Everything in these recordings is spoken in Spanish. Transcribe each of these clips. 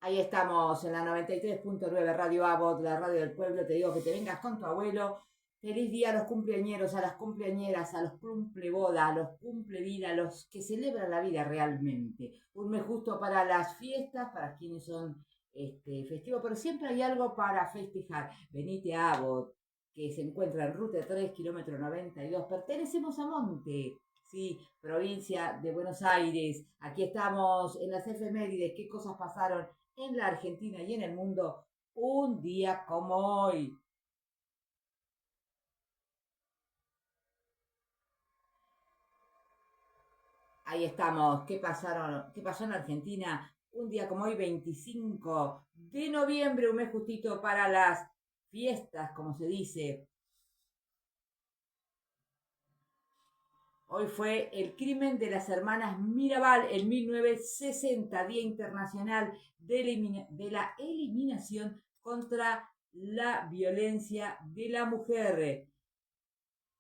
Ahí estamos en la 93.9 Radio Abot, la radio del pueblo. Te digo que te vengas con tu abuelo. Feliz día a los cumpleañeros, a las cumpleañeras, a los cumpleboda, a los cumplevida, a los que celebran la vida realmente. Un mes justo para las fiestas, para quienes son festivos, pero siempre hay algo para festejar. Venite a Abot, que se encuentra en ruta 3, kilómetro 92. Pertenecemos a Monte. Sí, provincia de Buenos Aires. Aquí estamos en las efemérides. ¿Qué cosas pasaron en la Argentina y en el mundo un día como hoy? Ahí estamos. ¿Qué pasó en la Argentina? Un día como hoy, 25 de noviembre, un mes justito para las fiestas, como se dice. Hoy fue el crimen de las hermanas Mirabal en 1960, Día Internacional de la Eliminación contra la Violencia de la Mujer.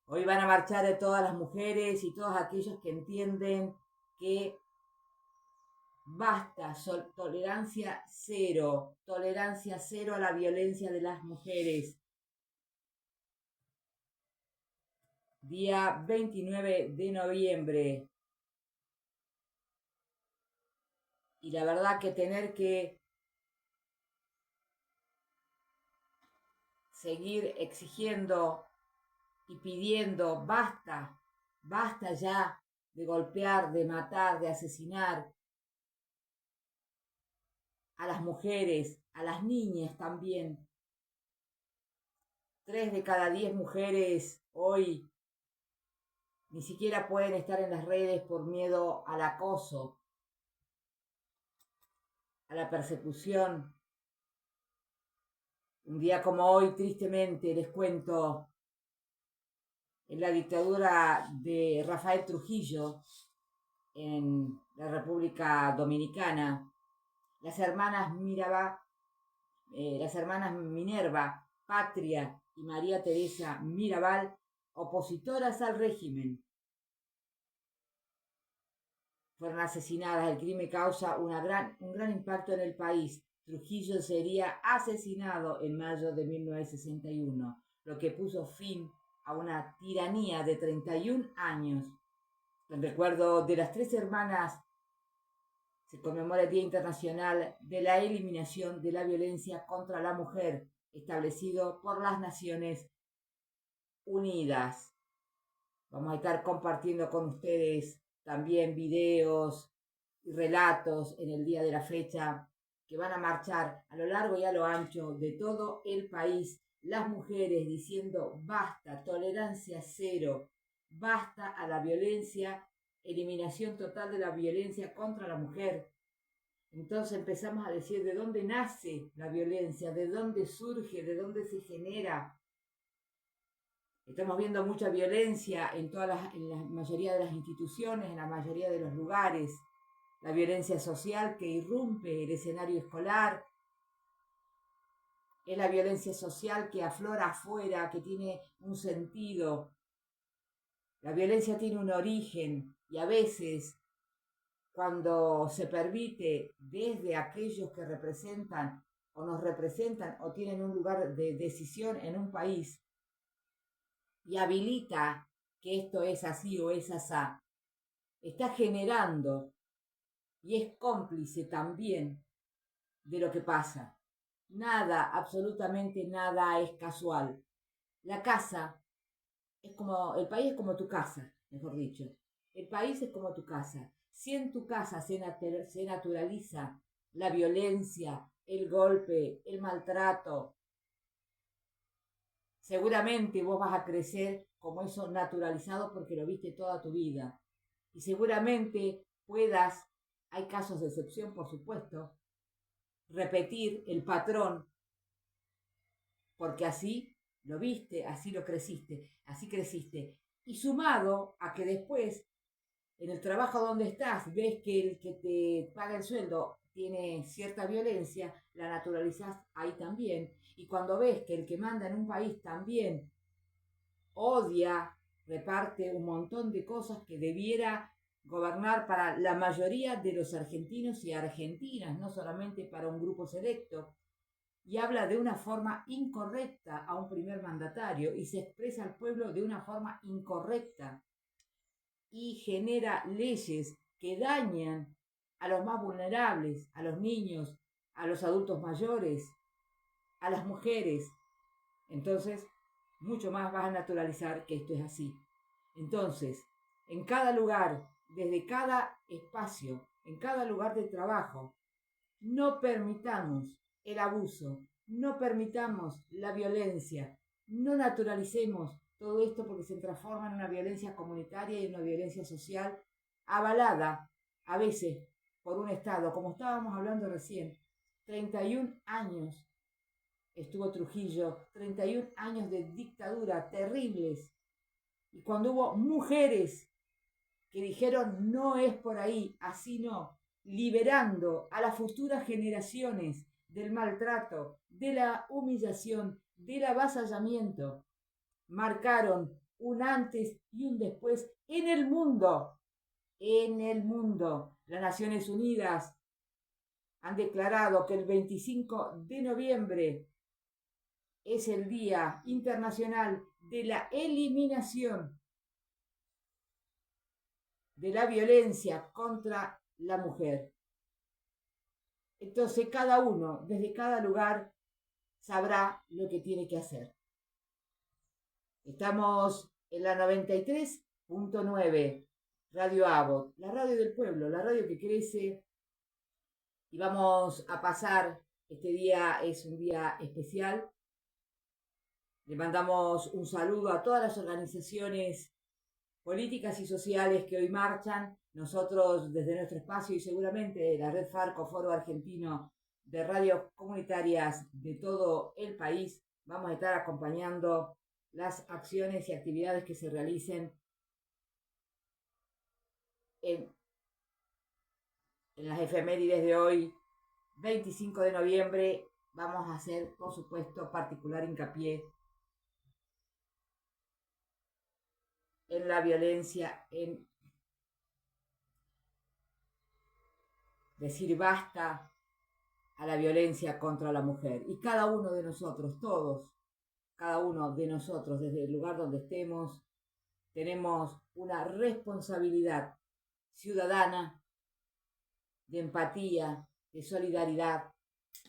Hoy van a marchar de todas las mujeres y todos aquellos que entienden que basta, tolerancia cero a la violencia de las mujeres. Día 29 de noviembre. Y la verdad que tener que seguir exigiendo y pidiendo basta, basta ya de golpear, de matar, de asesinar a las mujeres, a las niñas también. 3 de cada 10 mujeres hoy ni siquiera pueden estar en las redes por miedo al acoso, a la persecución. Un día como hoy, tristemente, les cuento, en la dictadura de Rafael Trujillo, en la República Dominicana, las hermanas las hermanas Minerva, Patria y María Teresa Mirabal, opositoras al régimen, fueron asesinadas. El crimen causa un gran impacto en el país. Trujillo sería asesinado en mayo de 1961, lo que puso fin a una tiranía de 31 años. En recuerdo de las 3 hermanas se conmemora el Día Internacional de la Eliminación de la Violencia contra la Mujer, establecido por las Naciones Unidas. Vamos a estar compartiendo con ustedes también videos y relatos en el día de la fecha que van a marchar a lo largo y a lo ancho de todo el país las mujeres diciendo basta, tolerancia cero, basta a la violencia, eliminación total de la violencia contra la mujer. Entonces empezamos a decir de dónde nace la violencia, de dónde surge, de dónde se genera. Estamos viendo mucha violencia en la mayoría de las instituciones, en la mayoría de los lugares. La violencia social que irrumpe el escenario escolar. Es la violencia social que aflora afuera, que tiene un sentido. La violencia tiene un origen y a veces cuando se permite desde aquellos que representan o nos representan o tienen un lugar de decisión en un país, y habilita que esto es así o es asá, está generando y es cómplice también de lo que pasa. Nada, absolutamente nada es casual. La casa es como, el país es como tu casa, mejor dicho. El país es como tu casa. Si en tu casa se naturaliza la violencia, el golpe, el maltrato, seguramente vos vas a crecer como eso naturalizado porque lo viste toda tu vida. Y seguramente puedas, hay casos de excepción por supuesto, repetir el patrón porque así lo viste, así lo creciste, así creciste. Y sumado a que después, en el trabajo donde estás, ves que el que te paga el sueldo tiene cierta violencia, la naturalizás ahí también. Y cuando ves que el que manda en un país también odia, reparte un montón de cosas que debiera gobernar para la mayoría de los argentinos y argentinas, no solamente para un grupo selecto, y habla de una forma incorrecta a un primer mandatario y se expresa al pueblo de una forma incorrecta y genera leyes que dañan a los más vulnerables, a los niños, a los adultos mayores, a las mujeres. Entonces, mucho más vas a naturalizar que esto es así. Entonces, en cada lugar, desde cada espacio, en cada lugar de trabajo, no permitamos el abuso, no permitamos la violencia, no naturalicemos todo esto porque se transforma en una violencia comunitaria y en una violencia social avalada a veces por un Estado, como estábamos hablando recién. 31 años estuvo Trujillo, 31 años de dictadura terribles, y cuando hubo mujeres que dijeron no es por ahí, así no, liberando a las futuras generaciones del maltrato, de la humillación, del avasallamiento, marcaron un antes y un después en el mundo. En el mundo, las Naciones Unidas han declarado que el 25 de noviembre es el Día Internacional de la Eliminación de la violencia contra la mujer. Entonces cada uno, desde cada lugar, sabrá lo que tiene que hacer. Estamos en la 93.9, Radio Avot, la radio del pueblo, la radio que crece, y vamos a pasar, este día es un día especial. Le mandamos un saludo a todas las organizaciones políticas y sociales que hoy marchan. Nosotros desde nuestro espacio y seguramente la Red Farco, Foro Argentino de Radios Comunitarias de todo el país, vamos a estar acompañando las acciones y actividades que se realicen en las efemérides de hoy, 25 de noviembre. Vamos a hacer, por supuesto, particular hincapié en la violencia, en decir basta a la violencia contra la mujer. Y cada uno de nosotros, todos, cada uno de nosotros, desde el lugar donde estemos, tenemos una responsabilidad ciudadana, de empatía, de solidaridad,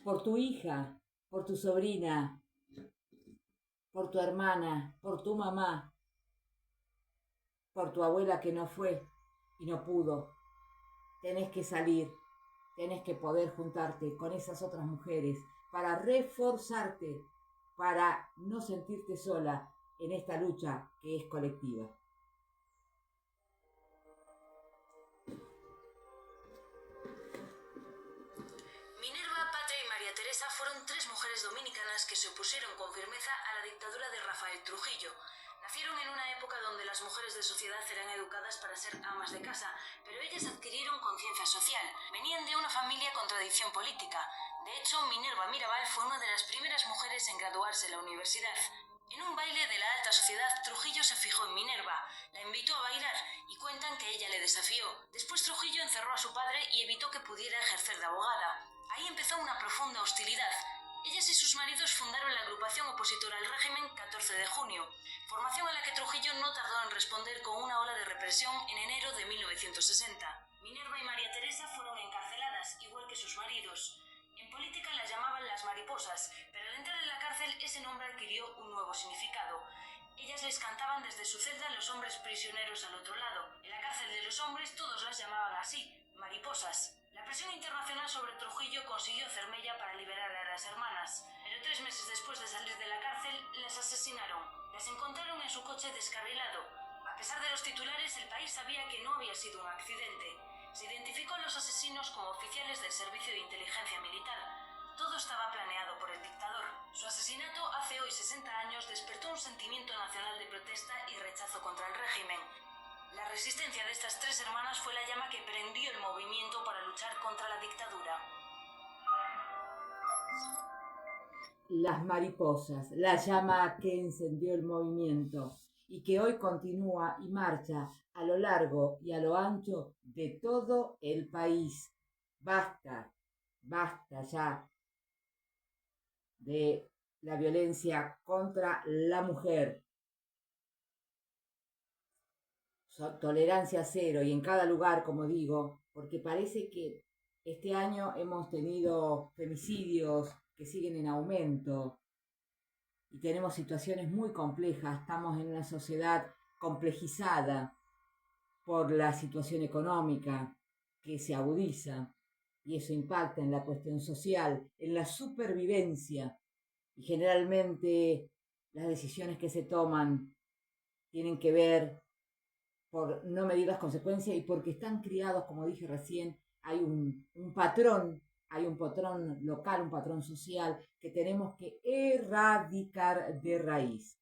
por tu hija, por tu sobrina, por tu hermana, por tu mamá, por tu abuela que no fue y no pudo. Tenés que salir, tenés que poder juntarte con esas otras mujeres para reforzarte, para no sentirte sola en esta lucha que es colectiva. Minerva, Patria y María Teresa fueron tres mujeres dominicanas que se opusieron con firmeza a la dictadura de Rafael Trujillo. Nacieron en una época donde las mujeres de sociedad eran educadas para ser amas de casa, pero ellas adquirieron conciencia social. Venían de una familia con tradición política. De hecho, Minerva Mirabal fue una de las primeras mujeres en graduarse en la universidad. En un baile de la alta sociedad, Trujillo se fijó en Minerva, la invitó a bailar y cuentan que ella le desafió. Después Trujillo encerró a su padre y evitó que pudiera ejercer de abogada. Ahí empezó una profunda hostilidad. Ellas y sus maridos fundaron la agrupación opositora al régimen 14 de junio, formación a la que Trujillo no tardó en responder con una ola de represión en enero de 1960. Minerva y María Teresa fueron encarceladas, igual que sus maridos. En política las llamaban las mariposas, pero al entrar en la cárcel ese nombre adquirió un nuevo significado. Ellas les cantaban desde su celda a los hombres prisioneros al otro lado. En la cárcel de los hombres todos las llamaban así, mariposas. La presión internacional sobre Trujillo consiguió hacer mella para liberar a las hermanas, pero 3 meses después de salir de la cárcel, las asesinaron. Las encontraron en su coche descarrilado. A pesar de los titulares, el país sabía que no había sido un accidente. Se identificó a los asesinos como oficiales del Servicio de Inteligencia Militar. Todo estaba planeado por el dictador. Su asesinato hace hoy 60 años despertó un sentimiento nacional de protesta y rechazo contra el régimen. La resistencia de estas tres hermanas fue la llama que prendió el movimiento para luchar contra la dictadura. Las mariposas, la llama que encendió el movimiento. y que hoy continúa y marcha a lo largo y a lo ancho de todo el país. Basta, basta ya de la violencia contra la mujer. Tolerancia cero y en cada lugar, como digo, porque parece que este año hemos tenido femicidios que siguen en aumento y tenemos situaciones muy complejas. Estamos en una sociedad complejizada por la situación económica que se agudiza y eso impacta en la cuestión social, en la supervivencia, y generalmente las decisiones que se toman tienen que ver por no medir las consecuencias y porque están criados, como dije recién, hay un patrón, hay un patrón local, un patrón social que tenemos que erradicar de raíz.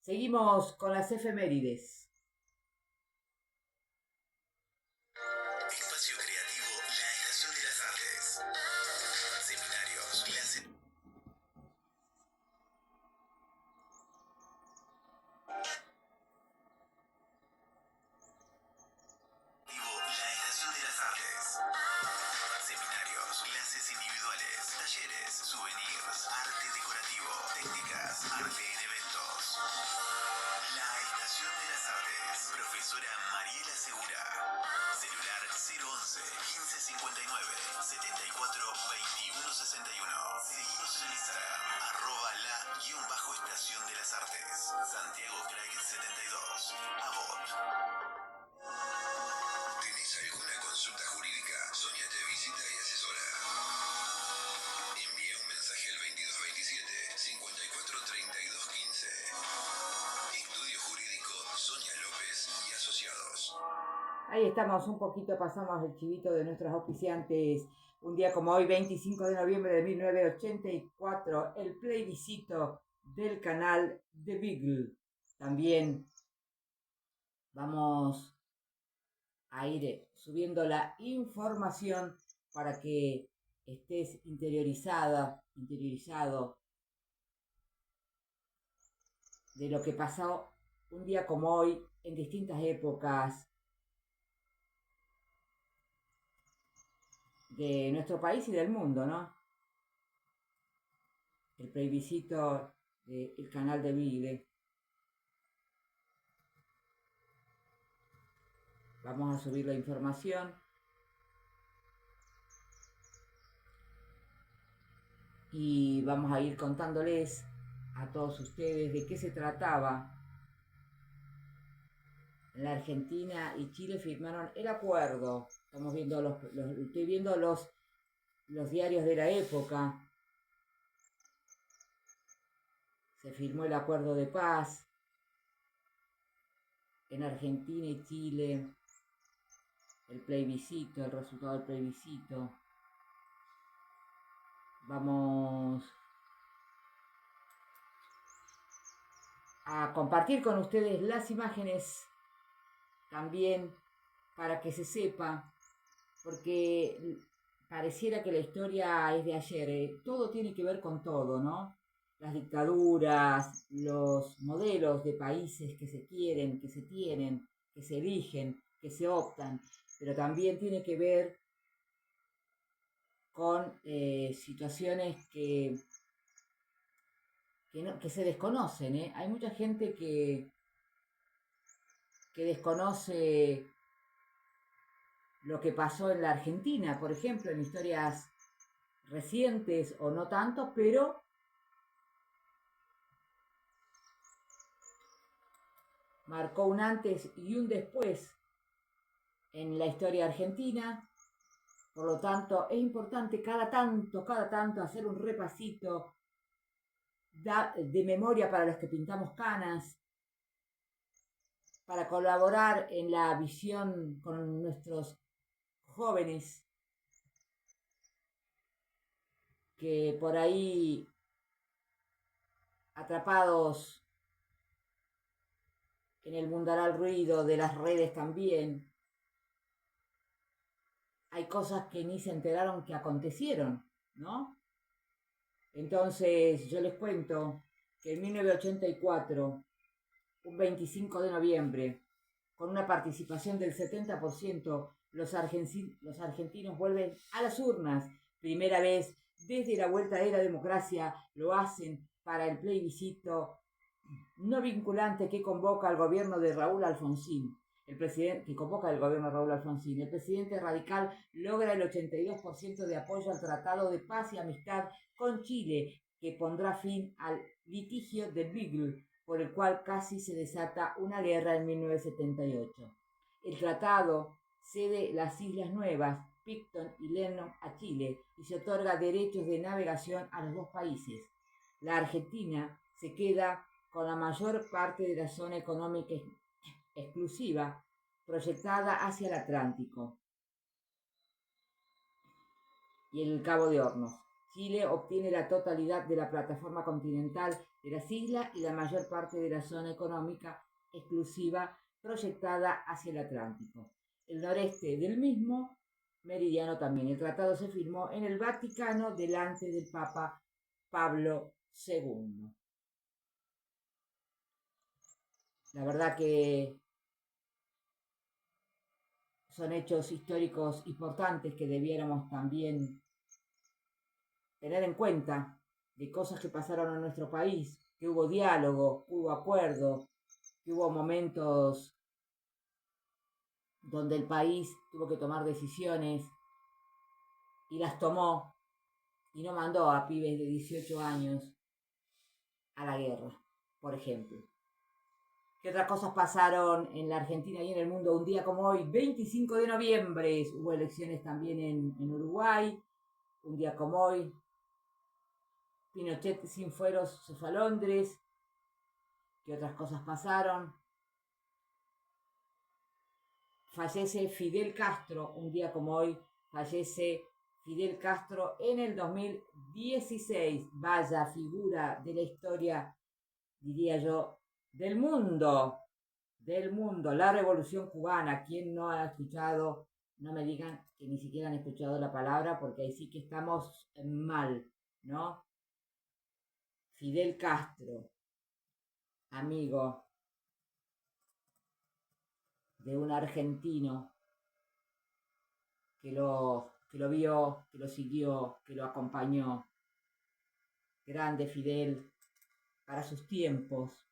Seguimos con las efemérides. Espacio Creativo, la Estación de las Artes. Seminarios, clases. La Estación de las Artes. Seminarios, clases individuales, talleres, souvenirs, arte decorativo, técnicas, arte en eventos. La Estación de las Artes. Profesora Mariela Segura. Celular 011 1559 74 21 61. Seguimos en Instagram, @la_estación de las artes. Santiago Craig 72. Abot. ¿Tenés alguna consulta jurídica? Sonia te visita y asesora. Envía un mensaje al 2227 54 32 15. Estudio Jurídico Sonia López y Asociados. Ahí estamos, un poquito pasamos el chivito de nuestros auspiciantes. Un día como hoy, 25 de noviembre de 1984, el plebiscito del canal de Beagle. También vamos a ir subiendo la información para que estés interiorizado de lo que pasó un día como hoy en distintas épocas de nuestro país y del mundo, ¿no? El plebiscito del canal de Beagle. Vamos a subir la información. Y vamos a ir contándoles a todos ustedes de qué se trataba. La Argentina y Chile firmaron el acuerdo. Estamos viendo estoy viendo los diarios de la época. Se firmó el acuerdo de paz en Argentina y Chile. El plebiscito, el resultado del plebiscito. Vamos a compartir con ustedes las imágenes también para que se sepa, porque pareciera que la historia es de ayer. Todo tiene que ver con todo, ¿no? Las dictaduras, los modelos de países que se quieren, que se tienen, que se eligen, que se optan, pero también tiene que ver con situaciones que se desconocen, ¿eh? Hay mucha gente que desconoce lo que pasó en la Argentina, por ejemplo, en historias recientes o no tanto, pero marcó un antes y un después en la historia argentina. Por lo tanto, es importante cada tanto hacer un repasito de memoria para los que pintamos canas, para colaborar en la visión con nuestros jóvenes que por ahí, atrapados en el mundaral ruido de las redes también, hay cosas que ni se enteraron que acontecieron, ¿no? Entonces yo les cuento que en 1984 un 25 de noviembre, con una participación del 70%, los argentinos vuelven a las urnas. Primera vez desde la vuelta de la democracia lo hacen para el plebiscito no vinculante que convoca al gobierno de Raúl Alfonsín. El presidente radical logra el 82% de apoyo al Tratado de Paz y Amistad con Chile, que pondrá fin al litigio de Beagle, por el cual casi se desata una guerra en 1978. El tratado cede las Islas Nuevas, Picton y Lennon a Chile y se otorga derechos de navegación a los dos países. La Argentina se queda con la mayor parte de la zona económica exclusiva proyectada hacia el Atlántico y el Cabo de Hornos. Chile obtiene la totalidad de la plataforma continental de las islas y la mayor parte de la zona económica exclusiva proyectada hacia el Atlántico. El noreste del mismo meridiano también. El tratado se firmó en el Vaticano delante del Papa Pablo II. La verdad que son hechos históricos importantes que debiéramos también tener en cuenta, de cosas que pasaron en nuestro país, que hubo diálogo, hubo acuerdo, que hubo momentos donde el país tuvo que tomar decisiones y las tomó y no mandó a pibes de 18 años a la guerra, por ejemplo. ¿Qué otras cosas pasaron en la Argentina y en el mundo un día como hoy, 25 de noviembre? Hubo elecciones también en Uruguay, un día como hoy. Pinochet sin fueros se fue a Londres. ¿Qué otras cosas pasaron? Fallece Fidel Castro, un día como hoy, fallece Fidel Castro en el 2016. Vaya figura de la historia, diría yo, del mundo, la Revolución Cubana. ¿Quién no ha escuchado? No me digan que ni siquiera han escuchado la palabra, porque ahí sí que estamos mal, ¿no? Fidel Castro, amigo de un argentino que lo vio, que lo siguió, que lo acompañó. Grande Fidel para sus tiempos.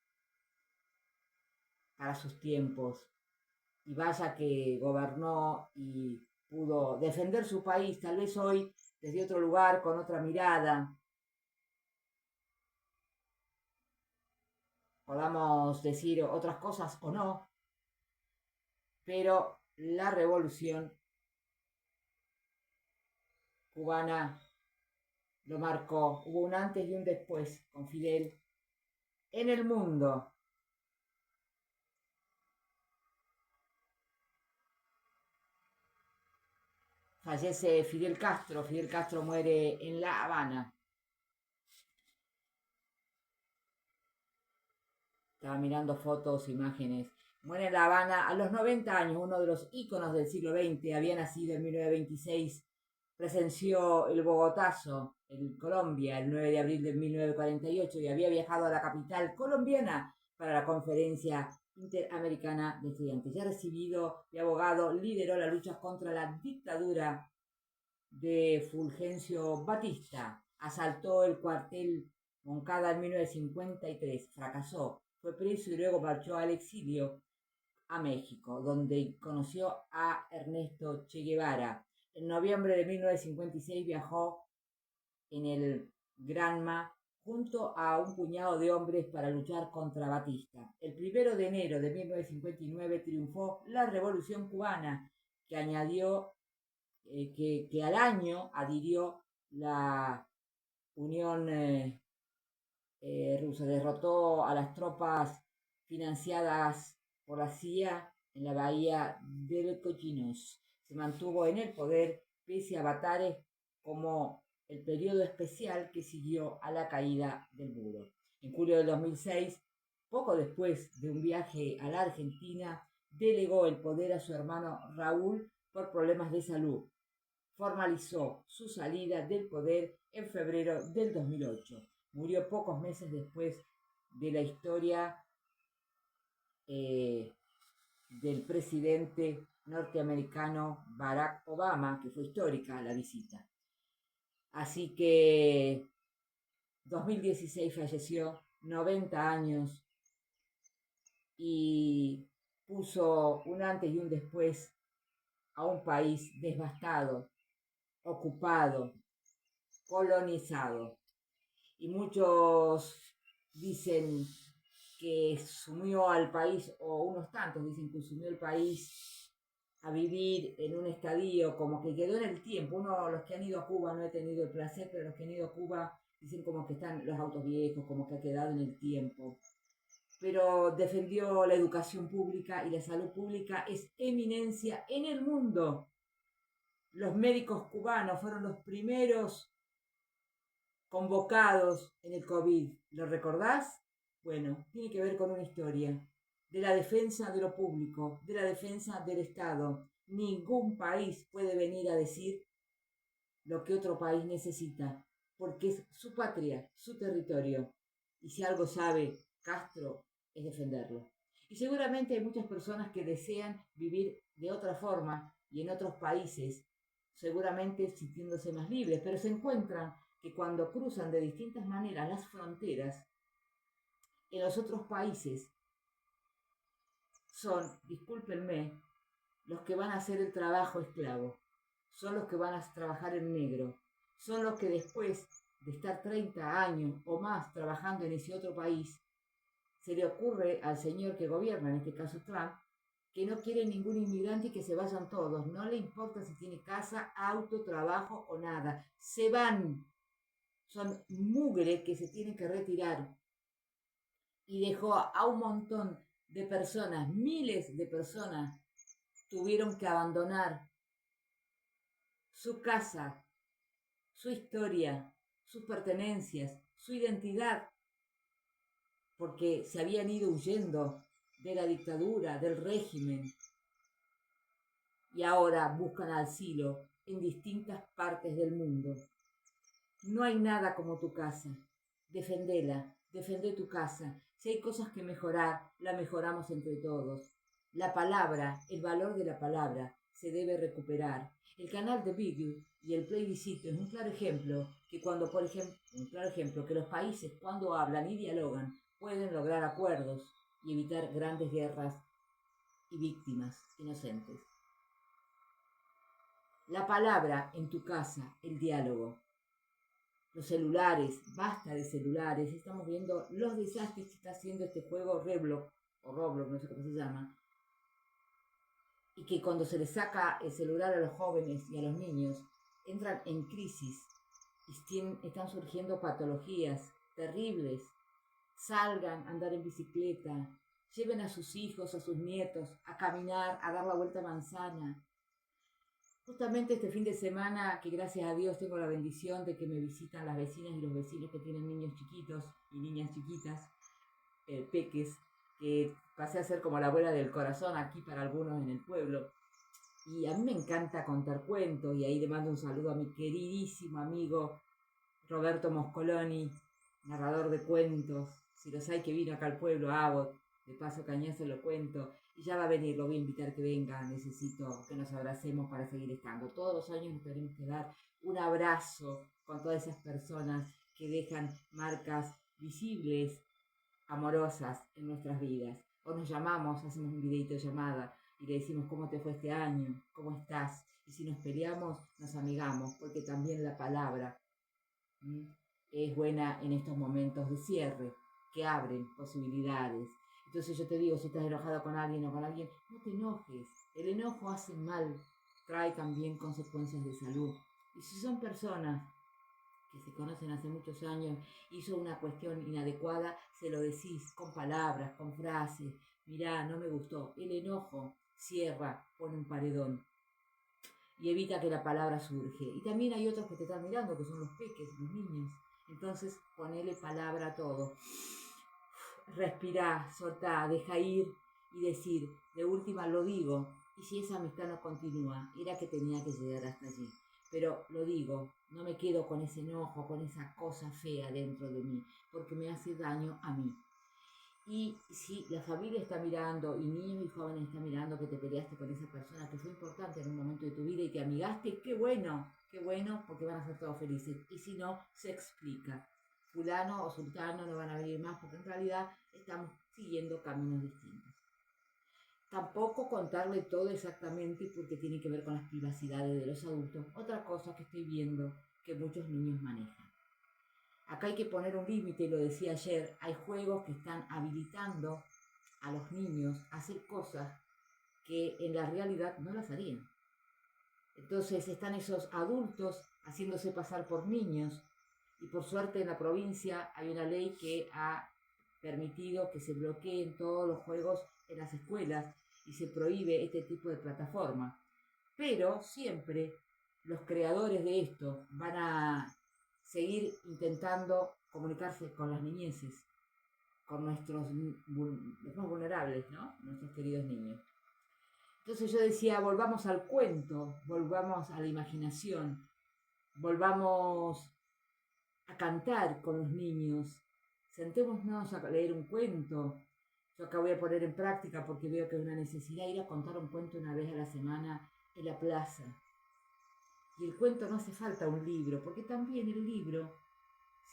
Y vaya que gobernó y pudo defender su país, tal vez hoy desde otro lugar, con otra mirada. Podamos decir otras cosas o no, pero la revolución cubana lo marcó. Hubo un antes y un después con Fidel en el mundo. Fallece Fidel Castro muere en La Habana. Estaba mirando fotos, imágenes. Muere en La Habana a los 90 años, uno de los íconos del siglo XX. Había nacido en 1926. Presenció el Bogotazo en Colombia el 9 de abril de 1948 y había viajado a la capital colombiana para la Conferencia Interamericana de Estudiantes. Ya recibido de abogado, lideró la lucha contra la dictadura de Fulgencio Batista. Asaltó el cuartel Moncada en 1953. Fracasó. Fue preso y luego marchó al exilio a México, donde conoció a Ernesto Che Guevara. En noviembre de 1956 viajó en el Granma junto a un puñado de hombres para luchar contra Batista. El 1 de enero de 1959 triunfó la Revolución Cubana, que añadió que al año adhirió la Unión Rusa. Derrotó a las tropas financiadas por la CIA en la bahía de Cochinos. Se mantuvo en el poder pese a avatares como el periodo especial que siguió a la caída del muro. En julio del 2006, poco después de un viaje a la Argentina, delegó el poder a su hermano Raúl por problemas de salud. Formalizó su salida del poder en febrero del 2008. Murió pocos meses después de la historia del presidente norteamericano Barack Obama, que fue histórica la visita. Así que 2016 falleció, 90 años, y puso un antes y un después a un país devastado, ocupado, colonizado. Y muchos dicen que sumió al país, o unos tantos dicen que sumió el país a vivir en un estadio, como que quedó en el tiempo. Los que han ido a Cuba, no he tenido el placer, pero los que han ido a Cuba dicen como que están los autos viejos, como que ha quedado en el tiempo. Pero defendió la educación pública, y la salud pública es eminencia en el mundo. Los médicos cubanos fueron los primeros convocados en el COVID. ¿Lo recordás? Bueno, tiene que ver con una historia de la defensa de lo público, de la defensa del Estado. Ningún país puede venir a decir lo que otro país necesita, porque es su patria, su territorio. Y si algo sabe Castro, es defenderlo. Y seguramente hay muchas personas que desean vivir de otra forma y en otros países, seguramente sintiéndose más libres, pero se encuentran que cuando cruzan de distintas maneras las fronteras, en los otros países son, discúlpenme, los que van a hacer el trabajo esclavo, son los que van a trabajar en negro, son los que después de estar 30 años o más trabajando en ese otro país, se le ocurre al señor que gobierna, en este caso Trump, que no quiere ningún inmigrante y que se vayan todos. No le importa si tiene casa, auto, trabajo o nada. Se van. Son mugre que se tienen que retirar. Y dejó a un montón de personas, miles de personas, tuvieron que abandonar su casa, su historia, sus pertenencias, su identidad, porque se habían ido huyendo de la dictadura, del régimen, y ahora buscan asilo en distintas partes del mundo. No hay nada como tu casa. Defendela, defende tu casa. Si hay cosas que mejorar, la mejoramos entre todos. La palabra, el valor de la palabra, se debe recuperar. El canal de Beagle y el plebiscito es un claro ejemplo que que los países cuando hablan y dialogan pueden lograr acuerdos y evitar grandes guerras y víctimas inocentes. La palabra en tu casa, el diálogo. Los celulares, basta de celulares. Estamos viendo los desastres que está haciendo este juego Roblox, o Roblox, no sé cómo se llama. Y que cuando se les saca el celular a los jóvenes y a los niños, entran en crisis y están surgiendo patologías terribles. Salgan a andar en bicicleta, lleven a sus hijos, a sus nietos, a caminar, a dar la vuelta a manzana. Justamente este fin de semana, que gracias a Dios tengo la bendición de que me visitan las vecinas y los vecinos que tienen niños chiquitos y niñas chiquitas, peques, que pasé a ser como la abuela del corazón aquí para algunos en el pueblo. Y a mí me encanta contar cuentos, y ahí le mando un saludo a mi queridísimo amigo Roberto Moscoloni, narrador de cuentos. Si los hay, que vino acá al pueblo, Abbott, de paso cañazo lo cuento. Y ya va a venir, lo voy a invitar que venga. Necesito que nos abracemos para seguir estando. Todos los años nos tenemos que dar un abrazo con todas esas personas que dejan marcas visibles, amorosas en nuestras vidas. O nos llamamos, hacemos un videito de llamada y le decimos cómo te fue este año, cómo estás. Y si nos peleamos, nos amigamos, porque también la palabra es buena en estos momentos de cierre, que abren posibilidades. Entonces yo te digo, si estás enojado con alguien o con alguien, no te enojes. El enojo hace mal, trae también consecuencias de salud. Y si son personas que se conocen hace muchos años, hizo una cuestión inadecuada, se lo decís con palabras, con frases. Mirá, no me gustó. El enojo cierra, pone un paredón y evita que la palabra surge. Y también hay otros que te están mirando, que son los peques, los niños. Entonces ponele palabra a todo. Respirá, soltá, deja ir y decir, de última lo digo, y si esa amistad no continúa, era que tenía que llegar hasta allí. Pero lo digo, no me quedo con ese enojo, con esa cosa fea dentro de mí, porque me hace daño a mí. Y si la familia está mirando, y niños y jóvenes están mirando que te peleaste con esa persona que fue importante en un momento de tu vida y te amigaste, qué bueno, porque van a ser todos felices. Y si no, se explica. Fulano o sultano no van a venir más porque en realidad estamos siguiendo caminos distintos. Tampoco contarle todo exactamente porque tiene que ver con las privacidades de los adultos. Otra cosa que estoy viendo que muchos niños manejan. Acá hay que poner un límite, lo decía ayer, hay juegos que están habilitando a los niños a hacer cosas que en la realidad no las harían. Entonces están esos adultos haciéndose pasar por niños y por suerte en la provincia hay una ley que ha permitido que se bloqueen todos los juegos en las escuelas y se prohíbe este tipo de plataforma. Pero siempre los creadores de esto van a seguir intentando comunicarse con las niñeces, con los más vulnerables, ¿no? Nuestros queridos niños. Entonces yo decía, volvamos al cuento, volvamos a la imaginación, volvamos a cantar con los niños, sentémonos a leer un cuento. Yo acá voy a poner en práctica porque veo que es una necesidad ir a contar un cuento una vez a la semana en la plaza. Y el cuento no hace falta un libro, porque también el libro,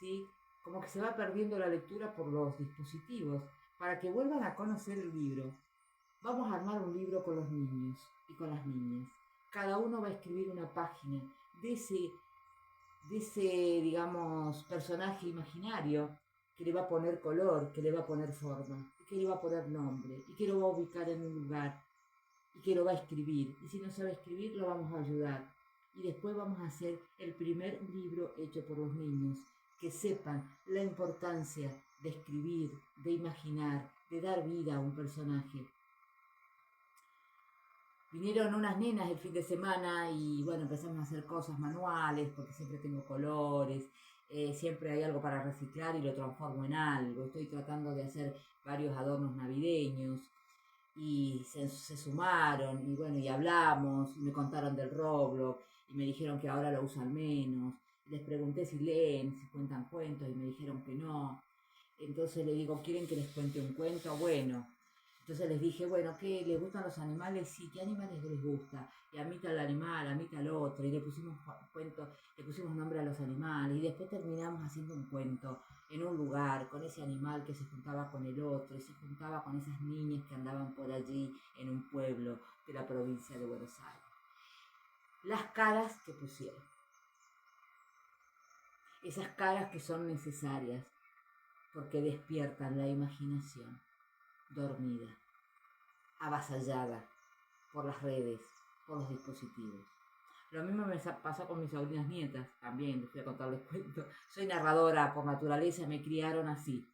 ¿sí? Como que se va perdiendo la lectura por los dispositivos. Para que vuelvan a conocer el libro, vamos a armar un libro con los niños y con las niñas. Cada uno va a escribir una página de ese, digamos, personaje imaginario que le va a poner color, que le va a poner forma, que le va a poner nombre, y que lo va a ubicar en un lugar, y que lo va a escribir. Y si no sabe escribir, lo vamos a ayudar. Y después vamos a hacer el primer libro hecho por los niños, que sepan la importancia de escribir, de imaginar, de dar vida a un personaje. Vinieron unas nenas el fin de semana y bueno, empezamos a hacer cosas manuales porque siempre tengo colores, siempre hay algo para reciclar y lo transformo en algo. Estoy tratando de hacer varios adornos navideños y se sumaron y bueno, y hablamos y me contaron del Roblox y me dijeron que ahora lo usan menos. Les pregunté si leen, si cuentan cuentos y me dijeron que no. Entonces le digo, ¿quieren que les cuente un cuento? Bueno. Entonces les dije, bueno, ¿qué les gustan los animales? Sí, ¿qué animales les gusta? Y a mí tal animal, a mí tal otro. Y le pusimos cuento, le pusimos nombre a los animales. Y después terminamos haciendo un cuento en un lugar con ese animal que se juntaba con el otro y se juntaba con esas niñas que andaban por allí en un pueblo de la provincia de Buenos Aires. Las caras que pusieron. Esas caras que son necesarias porque despiertan la imaginación dormida, avasallada por las redes, por los dispositivos. Lo mismo me pasó con mis sobrinas nietas, también les voy a contarles cuentos. Soy narradora por naturaleza, me criaron así.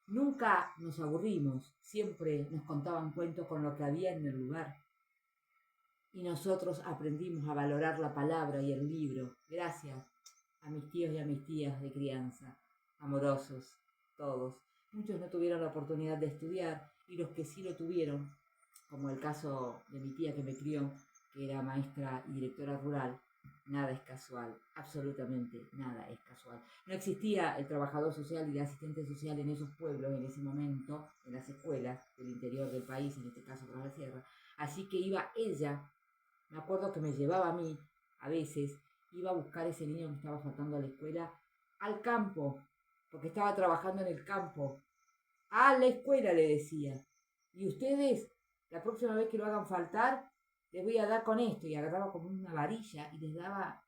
Nunca nos aburrimos, siempre nos contaban cuentos con lo que había en el lugar. Y nosotros aprendimos a valorar la palabra y el libro, gracias a mis tíos y a mis tías de crianza, amorosos, todos. Muchos no tuvieron la oportunidad de estudiar y los que sí lo tuvieron, como el caso de mi tía que me crió, que era maestra y directora rural, nada es casual, absolutamente nada es casual. No existía el trabajador social y el asistente social en esos pueblos en ese momento, en las escuelas del interior del país, en este caso por la sierra, así que iba ella, me acuerdo que me llevaba a mí, a veces, iba a buscar a ese niño que estaba faltando a la escuela, al campo, porque estaba trabajando en el campo. A la escuela le decía, y ustedes, la próxima vez que lo hagan faltar, les voy a dar con esto, y agarraba como una varilla y les daba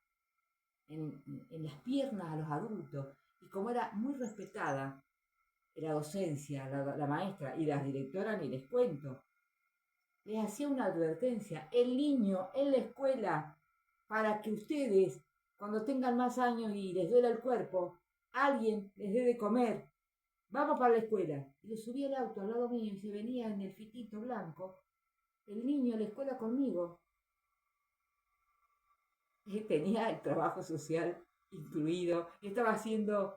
en las piernas a los adultos, y como era muy respetada la docencia, la maestra y la directora, ni les cuento, les hacía una advertencia, el niño en la escuela, para que ustedes, cuando tengan más años y les duela el cuerpo, alguien les dé de comer. Vamos para la escuela. Y le subí el auto al lado mío y se venía en el fitito blanco el niño a la escuela conmigo. Y tenía el trabajo social incluido. Y estaba haciendo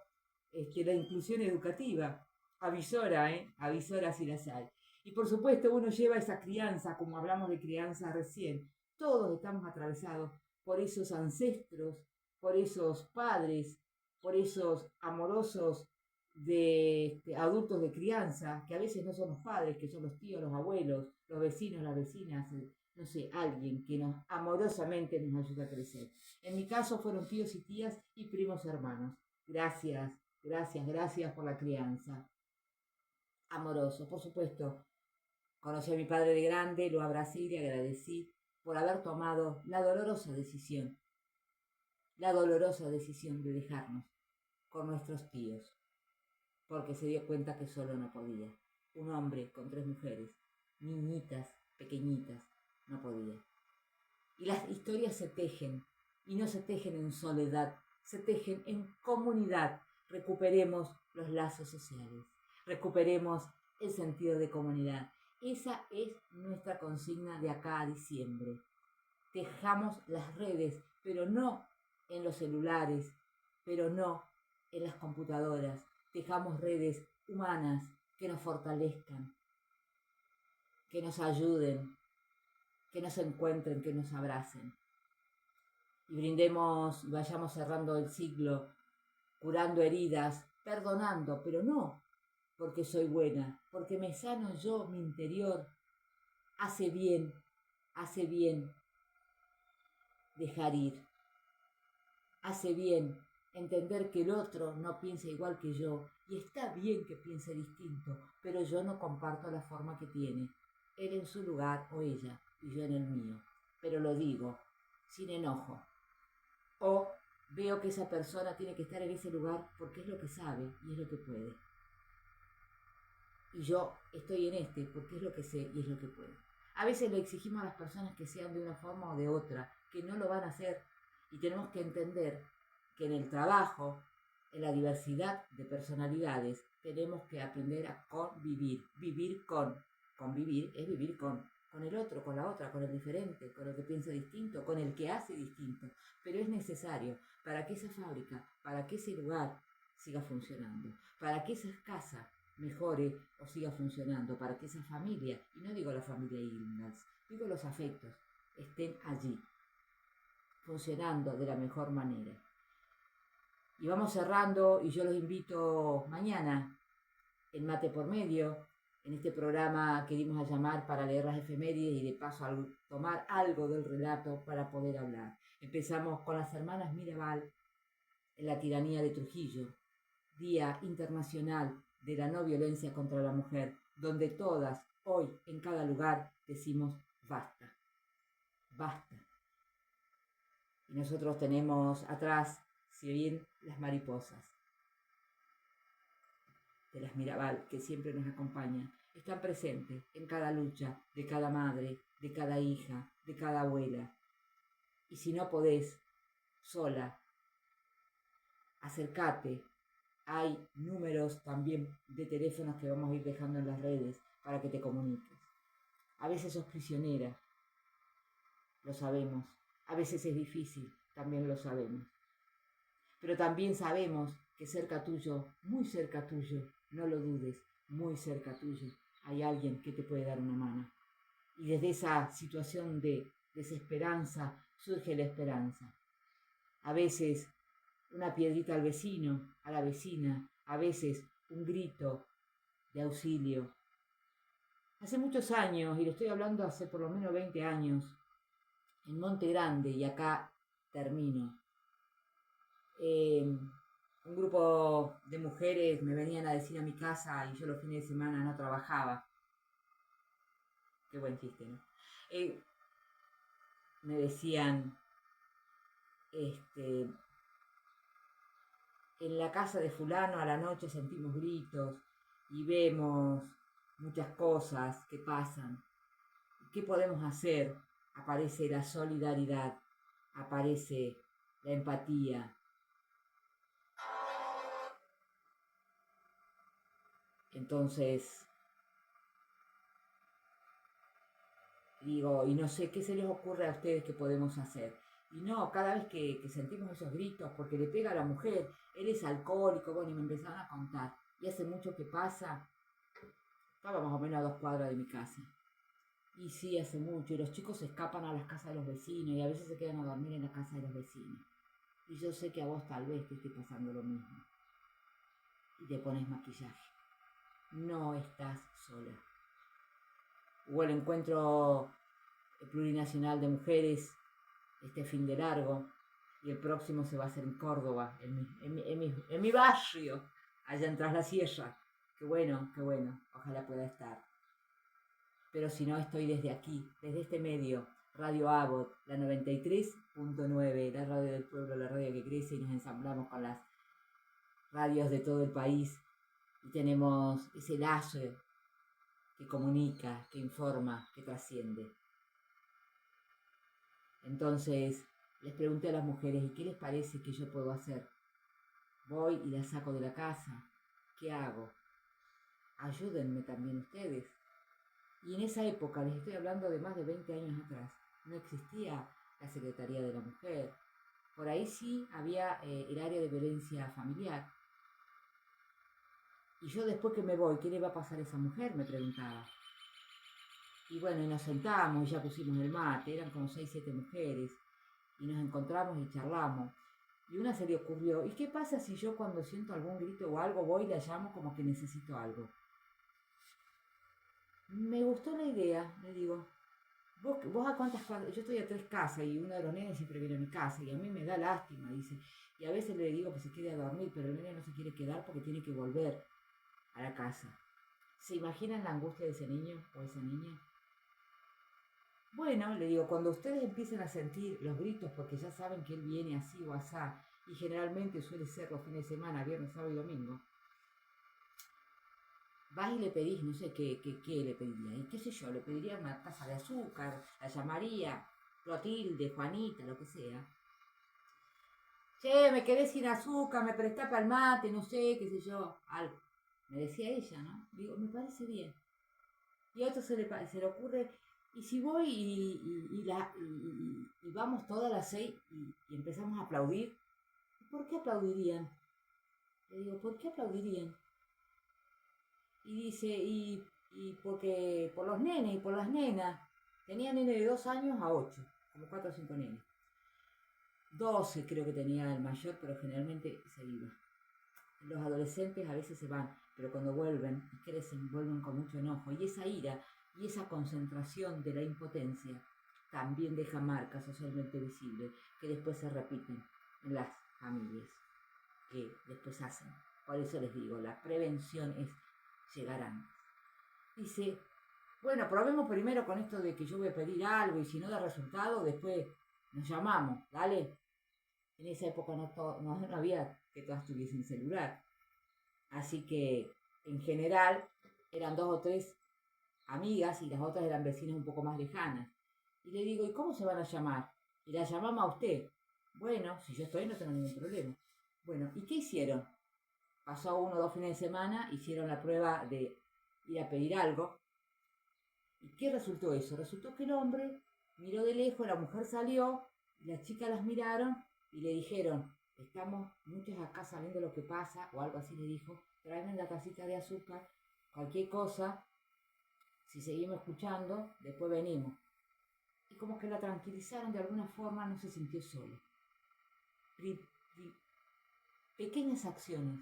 la inclusión educativa. Avisora, avisora si las hay. Y por supuesto uno lleva esa crianza, como hablamos de crianza recién. Todos estamos atravesados por esos ancestros, por esos padres, por esos amorosos de adultos de crianza, que a veces no son los padres, que son los tíos, los abuelos, los vecinos, las vecinas, no sé, alguien que nos amorosamente nos ayuda a crecer. En mi caso fueron tíos y tías y primos hermanos. Gracias, gracias, gracias por la crianza. Amoroso, por supuesto. Conocí a mi padre de grande, lo abracé y le agradecí por haber tomado la dolorosa decisión de dejarnos con nuestros tíos, porque se dio cuenta que solo no podía. Un hombre con 3 mujeres, niñitas, pequeñitas, no podía. Y las historias se tejen, y no se tejen en soledad, se tejen en comunidad. Recuperemos los lazos sociales, recuperemos el sentido de comunidad. Esa es nuestra consigna de acá a diciembre. Tejamos las redes, pero no en los celulares, pero no en las computadoras. Tejamos redes humanas que nos fortalezcan, que nos ayuden, que nos encuentren, que nos abracen. Y brindemos y vayamos cerrando el ciclo, curando heridas, perdonando, pero no porque soy buena, porque me sano yo, mi interior. Hace bien dejar ir. Hace bien entender que el otro no piensa igual que yo, y está bien que piense distinto, pero yo no comparto la forma que tiene. Él en su lugar o ella, y yo en el mío. Pero lo digo, sin enojo. O veo que esa persona tiene que estar en ese lugar porque es lo que sabe y es lo que puede. Y yo estoy en este porque es lo que sé y es lo que puedo. A veces le exigimos a las personas que sean de una forma o de otra, que no lo van a hacer. Y tenemos que entender que en el trabajo, en la diversidad de personalidades, tenemos que aprender a convivir. Convivir es vivir con el otro, con la otra, con el diferente, con el que piensa distinto, con el que hace distinto. Pero es necesario para que esa fábrica, para que ese lugar siga funcionando, para que esa casa mejore o siga funcionando, para que esa familia, y no digo la familia Ingalls, digo los afectos, estén allí, funcionando de la mejor manera. Y vamos cerrando, y yo los invito mañana en Mate por Medio, en este programa que dimos a llamar para leer las efemérides y de paso tomar algo del relato para poder hablar. Empezamos con las hermanas Mirabal en la tiranía de Trujillo, Día Internacional de la No Violencia contra la Mujer, donde todas, hoy, en cada lugar, decimos basta, basta. Y nosotros tenemos atrás, si bien, las mariposas de las Mirabal, que siempre nos acompañan, están presentes en cada lucha de cada madre, de cada hija, de cada abuela. Y si no podés, sola, acércate. Hay números también de teléfonos que vamos a ir dejando en las redes para que te comuniques. A veces sos prisionera, lo sabemos. A veces es difícil, también lo sabemos. Pero también sabemos que cerca tuyo, muy cerca tuyo, no lo dudes, muy cerca tuyo, hay alguien que te puede dar una mano. Y desde esa situación de desesperanza surge la esperanza. A veces una piedrita al vecino, a la vecina, a veces un grito de auxilio. Hace muchos años, y le estoy hablando hace por lo menos 20 años, en Monte Grande, y acá termino, un grupo de mujeres me venían a decir a mi casa y yo los fines de semana no trabajaba. Qué buen chiste, ¿no? Me decían, en la casa de fulano a la noche sentimos gritos y vemos muchas cosas que pasan. ¿Qué podemos hacer? Aparece la solidaridad, aparece la empatía. Entonces, digo, y no sé qué se les ocurre a ustedes que podemos hacer. Y no, cada vez que sentimos esos gritos, porque le pega a la mujer, él es alcohólico, bueno, y me empezaron a contar. Y hace mucho que pasa, estaba más o menos a 2 cuadras de mi casa. Y sí, hace mucho, y los chicos se escapan a las casas de los vecinos, y a veces se quedan a dormir en la casa de los vecinos. Y yo sé que a vos tal vez te esté pasando lo mismo. y te pones maquillaje. No estás sola. Hubo el encuentro plurinacional de mujeres este fin de largo y el próximo se va a hacer en Córdoba, en mi barrio, allá en Tras la Sierra. Qué bueno, ojalá pueda estar. Pero si no, estoy desde aquí, desde este medio, Radio Avot, la 93.9, la radio del pueblo, la radio que crece, y nos ensamblamos con las radios de todo el país y tenemos ese lazo que comunica, que informa, que trasciende. Entonces les pregunté a las mujeres, ¿y qué les parece que yo puedo hacer? Voy y las saco de la casa. ¿Qué hago? Ayúdenme también ustedes. Y en esa época, les estoy hablando de más de 20 años atrás, no existía la Secretaría de la Mujer. Por ahí sí había el área de violencia familiar. Y yo después que me voy, ¿qué le va a pasar a esa mujer? Me preguntaba. Y bueno, y nos sentamos y ya pusimos el mate, eran como 6, 7 mujeres, y nos encontramos y charlamos. Y una se le ocurrió, ¿y qué pasa si yo cuando siento algún grito o algo voy y la llamo como que necesito algo? Me gustó la idea, le digo. ¿Vos a cuántas casas? Yo estoy a 3 casas y uno de los nenes siempre viene a mi casa y a mí me da lástima, dice. Y a veces le digo que se quede a dormir, pero el nene no se quiere quedar porque tiene que volver a la casa. ¿Se imaginan la angustia de ese niño o esa niña? Bueno, le digo, cuando ustedes empiecen a sentir los gritos porque ya saben que él viene así o asá, y generalmente suele ser los fines de semana, viernes, sábado y domingo, vas y le pedís, no sé qué le pediría, y qué sé yo, le pediría una taza de azúcar, la llamaría Clotilde, Juanita, lo que sea. Che, me quedé sin azúcar, me prestá para el mate, no sé, qué sé yo, algo. Me decía ella, ¿no? Digo, me parece bien. Y a otro se le ocurre, y si voy y vamos todas las 6 y empezamos a aplaudir, ¿por qué aplaudirían? Le digo, ¿por qué aplaudirían? Y dice, y porque por los nenes y por las nenas. Tenía nene de 2 años a 8, como 4 o 5 nenes. 12 creo que tenía el mayor, pero generalmente se iba. Los adolescentes a veces se van, pero cuando vuelven y crecen, vuelven con mucho enojo. Y esa ira y esa concentración de la impotencia también deja marcas socialmente visibles que después se repiten en las familias, que después hacen. Por eso les digo, la prevención es llegar antes. Dice, bueno, probemos primero con esto de que yo voy a pedir algo y si no da resultado, después nos llamamos, ¿dale? En esa época no había que todas tuviesen celular. Así que, en general, eran 2 o 3 amigas y las otras eran vecinas un poco más lejanas. Y le digo, ¿y cómo se van a llamar? Y la llamamos a usted. Bueno, si yo estoy no tengo ningún problema. Bueno, ¿y qué hicieron? Pasó 1 o 2 fines de semana, hicieron la prueba de ir a pedir algo. ¿Y qué resultó eso? Resultó que el hombre miró de lejos, la mujer salió, las chicas las miraron y le dijeron, estamos muchas acá sabiendo lo que pasa, o algo así le dijo, tráeme la tacita de azúcar, cualquier cosa, si seguimos escuchando, después venimos. Y como que la tranquilizaron de alguna forma, no se sintió sola. Pequeñas acciones,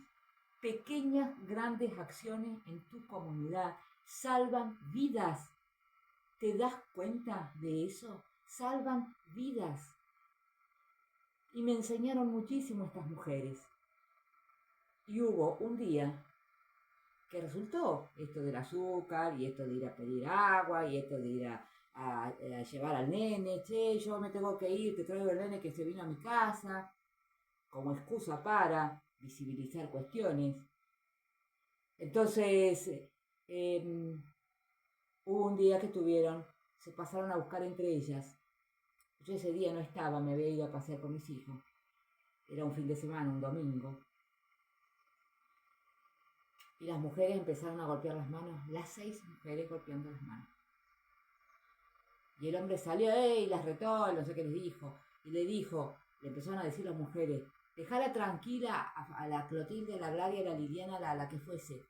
pequeñas grandes acciones en tu comunidad salvan vidas. ¿Te das cuenta de eso? Salvan vidas. Y me enseñaron muchísimo estas mujeres. Y hubo un día que resultó esto del azúcar y esto de ir a pedir agua y esto de ir a llevar al nene. Che, yo me tengo que ir, te traigo el nene que se vino a mi casa, como excusa para visibilizar cuestiones. Entonces, hubo un día que se pasaron a buscar entre ellas. Yo ese día no estaba, me había ido a pasear con mis hijos. Era un fin de semana, un domingo. Y las mujeres empezaron a golpear las manos, las 6 mujeres golpeando las manos. Y el hombre salió, y las retó, no sé qué les dijo. Y le empezaron a decir las mujeres, dejala tranquila a la Clotilde, a la Gladia, a la Liliana, a la que fuese.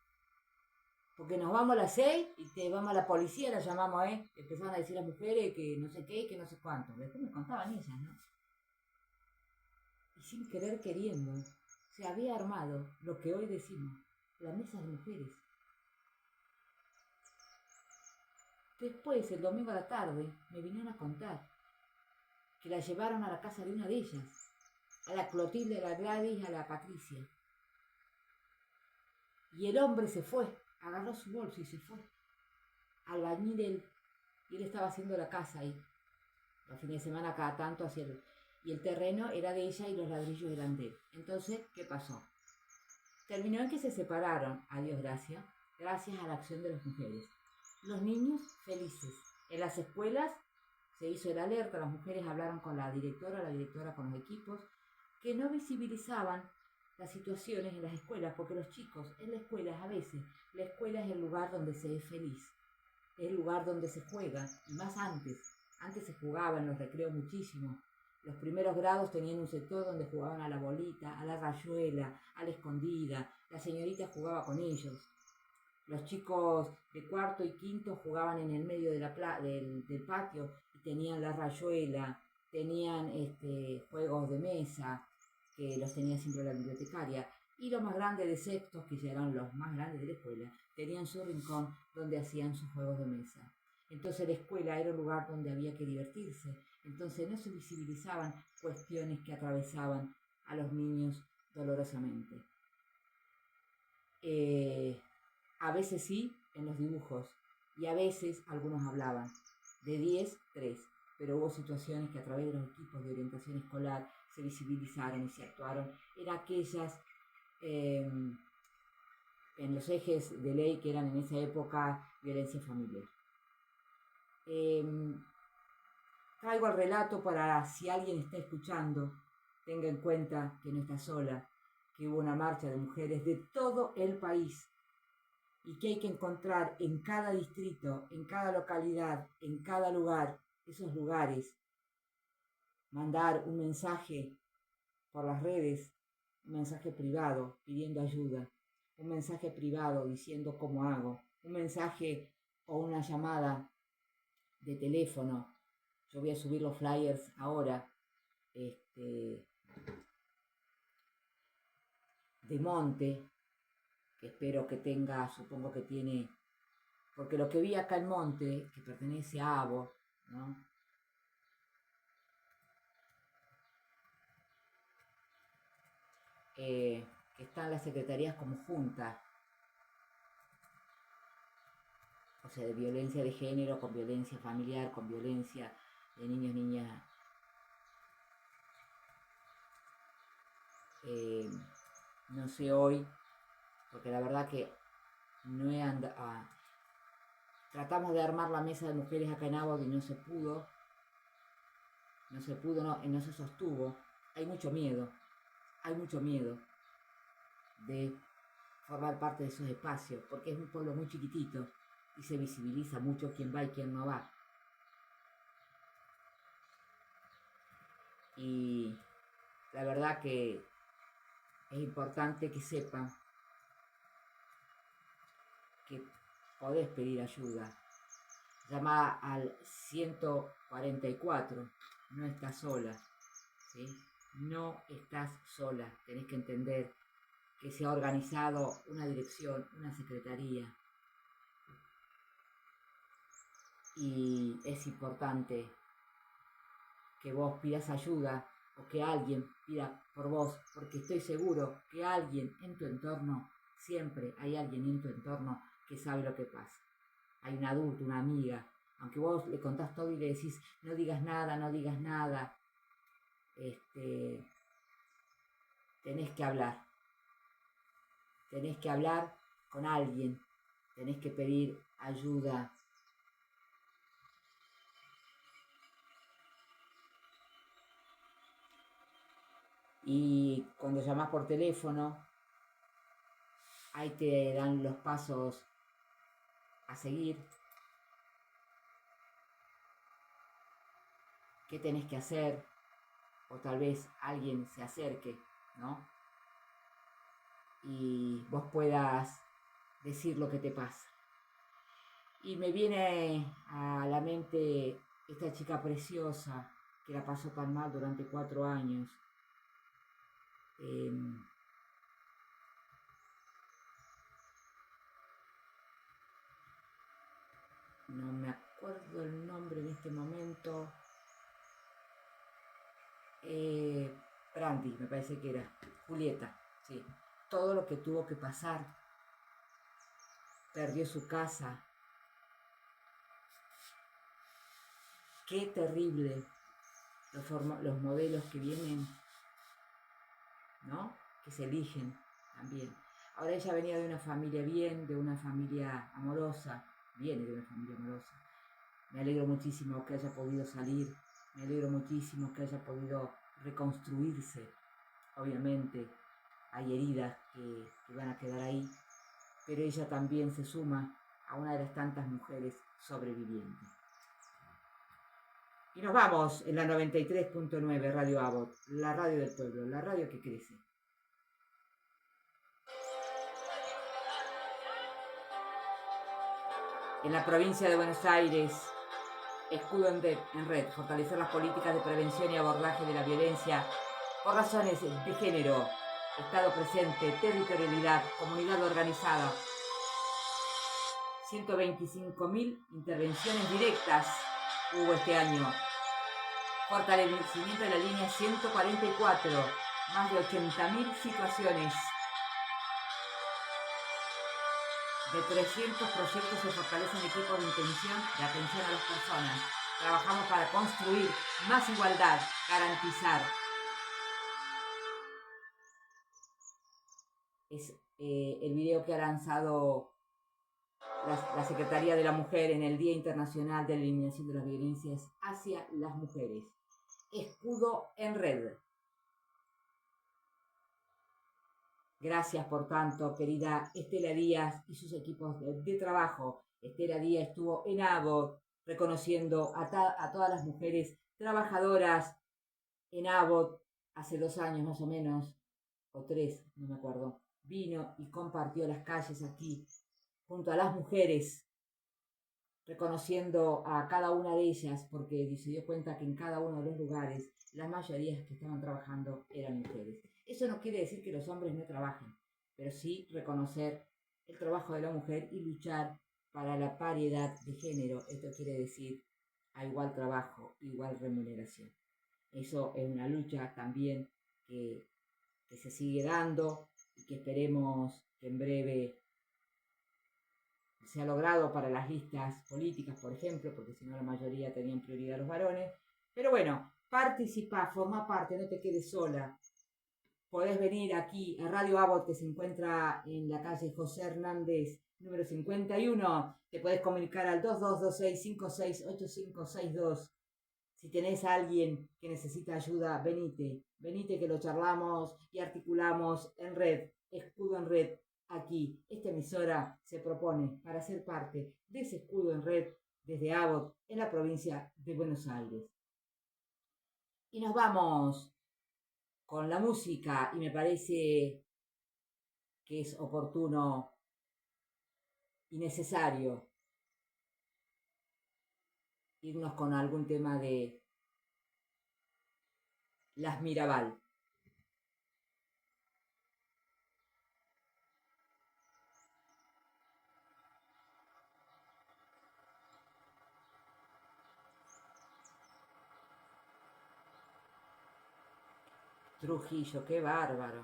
Porque nos vamos a las 6 y te vamos a la policía, la llamamos, Empezaron a decir las mujeres que no sé qué, que no sé cuánto. Después me contaban ellas, ¿no? Y sin querer queriendo, se había armado lo que hoy decimos, la mesa de mujeres. Después, el domingo a la tarde, me vinieron a contar que la llevaron a la casa de una de ellas, a la Clotilde, a la Gladys, a la Patricia. Y el hombre se fue, agarró su bolso y se fue. Albañil él, y él estaba haciendo la casa ahí. Los fines de semana cada tanto hacía y el terreno era de ella y los ladrillos eran de él. Entonces, ¿qué pasó? Terminó en que se separaron, a Dios gracias a la acción de las mujeres. Los niños felices. En las escuelas se hizo el alerta, las mujeres hablaron con la directora con los equipos, que no visibilizaban las situaciones en las escuelas, porque los chicos en la escuela, a veces, la escuela es el lugar donde se es feliz, es el lugar donde se juega, y más antes se jugaba en los recreos muchísimo. Los primeros grados tenían un sector donde jugaban a la bolita, a la rayuela, a la escondida, la señorita jugaba con ellos. Los chicos de cuarto y quinto jugaban en el medio de del patio y tenían la rayuela, tenían juegos de mesa, que los tenía siempre la bibliotecaria. Y los más grandes de sextos, que ya eran los más grandes de la escuela, tenían su rincón donde hacían sus juegos de mesa. Entonces la escuela era un lugar donde había que divertirse. Entonces no se visibilizaban cuestiones que atravesaban a los niños dolorosamente. A veces sí, en los dibujos, y a veces algunos hablaban. De 10, 3, pero hubo situaciones que a través de los equipos de orientación escolar se visibilizaron y se actuaron en aquellas, en los ejes de ley que eran en esa época violencia familiar. Traigo el relato para si alguien está escuchando, tenga en cuenta que no está sola, que hubo una marcha de mujeres de todo el país y que hay que encontrar en cada distrito, en cada localidad, en cada lugar, esos lugares, mandar un mensaje por las redes, un mensaje privado pidiendo ayuda, un mensaje privado diciendo cómo hago, un mensaje o una llamada de teléfono. Yo voy a subir los flyers ahora, de Monte, que espero que tenga, supongo que tiene, porque lo que vi acá en Monte, que pertenece a ABO, ¿no? Que están las secretarías como juntas, o sea, de violencia de género, con violencia familiar, con violencia de niños, niñas. No sé hoy, porque la verdad que no he andado. Tratamos de armar la mesa de mujeres acá en Abbott y no se pudo. No se sostuvo. Hay mucho miedo de formar parte de esos espacios, porque es un pueblo muy chiquitito y se visibiliza mucho quién va y quién no va. Y la verdad que es importante que sepan que podés pedir ayuda. Llama al 144, no estás sola, ¿sí? No estás sola, tenés que entender que se ha organizado una dirección, una secretaría, y es importante que vos pidas ayuda o que alguien pida por vos, porque estoy seguro que alguien en tu entorno, siempre hay alguien en tu entorno que sabe lo que pasa. Hay un adulto, una amiga, aunque vos le contás todo y le decís, no digas nada, tenés que hablar con alguien, tenés que pedir ayuda. Y cuando llamás por teléfono, ahí te dan los pasos a seguir. ¿Qué tenés que hacer? O tal vez alguien se acerque, ¿no? Y vos puedas decir lo que te pasa. Y me viene a la mente esta chica preciosa que la pasó tan mal durante 4 años. Alonso Brandi, me parece que era, Julieta, sí. Todo lo que tuvo que pasar, perdió su casa. Qué terrible los modelos que vienen, ¿no? Que se eligen también. Ahora ella venía de una familia bien, de una familia amorosa, viene de una familia amorosa. Me alegro muchísimo que haya podido salir, me alegro muchísimo que haya podido reconstruirse. Obviamente hay heridas que van a quedar ahí, pero ella también se suma a una de las tantas mujeres sobrevivientes. Y nos vamos en la 93.9 Radio Abot, la radio del pueblo, la radio que crece. En la provincia de Buenos Aires, escudo en red, fortalecer las políticas de prevención y abordaje de la violencia por razones de género, Estado presente, territorialidad, comunidad organizada. 125.000 intervenciones directas hubo este año. Fortalecimiento de la línea 144, más de 80.000 situaciones. De 300 proyectos se fortalecen equipos de atención a las personas. Trabajamos para construir más igualdad, garantizar. Es el video que ha lanzado la Secretaría de la Mujer en el Día Internacional de la Eliminación de las Violencias hacia las Mujeres. Escudo en red. Gracias, por tanto, querida Estela Díaz y sus equipos de trabajo. Estela Díaz estuvo en ABOT reconociendo a todas las mujeres trabajadoras en ABOT hace 2 años más o menos, o 3, no me acuerdo. Vino y compartió las calles aquí junto a las mujeres, reconociendo a cada una de ellas, porque se dio cuenta que en cada uno de los lugares las mayorías que estaban trabajando eran mujeres. Eso no quiere decir que los hombres no trabajen, pero sí reconocer el trabajo de la mujer y luchar para la paridad de género. Esto quiere decir a igual trabajo, igual remuneración. Eso es una lucha también que se sigue dando y que esperemos que en breve se ha logrado para las listas políticas, por ejemplo, porque si no la mayoría tenían prioridad los varones. Pero bueno, participa, forma parte, no te quedes sola. Podés venir aquí a Radio Abot, que se encuentra en la calle José Hernández, número 51. Te podés comunicar al 2226568562. Si tenés a alguien que necesita ayuda, venite que lo charlamos y articulamos en red, escudo en red. Aquí, esta emisora se propone para ser parte de ese escudo en red desde Abot, en la provincia de Buenos Aires. Y nos vamos con la música, y me parece que es oportuno y necesario irnos con algún tema de Las Mirabal. Trujillo, qué bárbaro.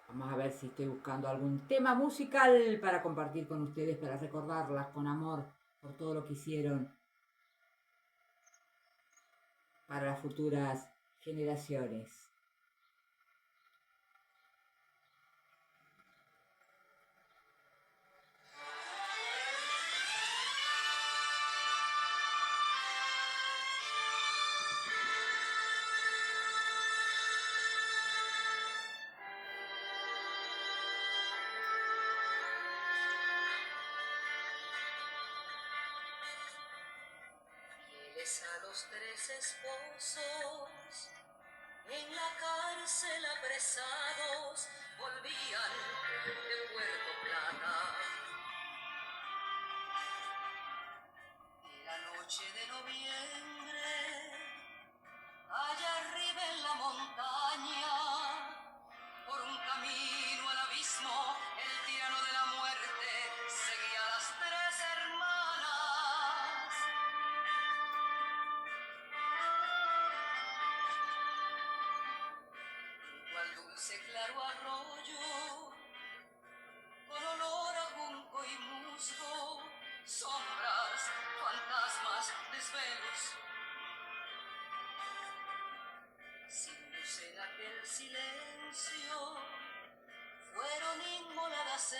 Vamos a ver si estoy buscando algún tema musical para compartir con ustedes, para recordarlas con amor por todo lo que hicieron para las futuras generaciones. A los 3 esposos en la cárcel apresados volvían de Puerto Plata. Era noche de noviembre, allá arriba en la montaña. claro arroyo, con olor a junco y musgo, sombras, fantasmas, desvelos. Sin luz en aquel silencio, fueron inmoladas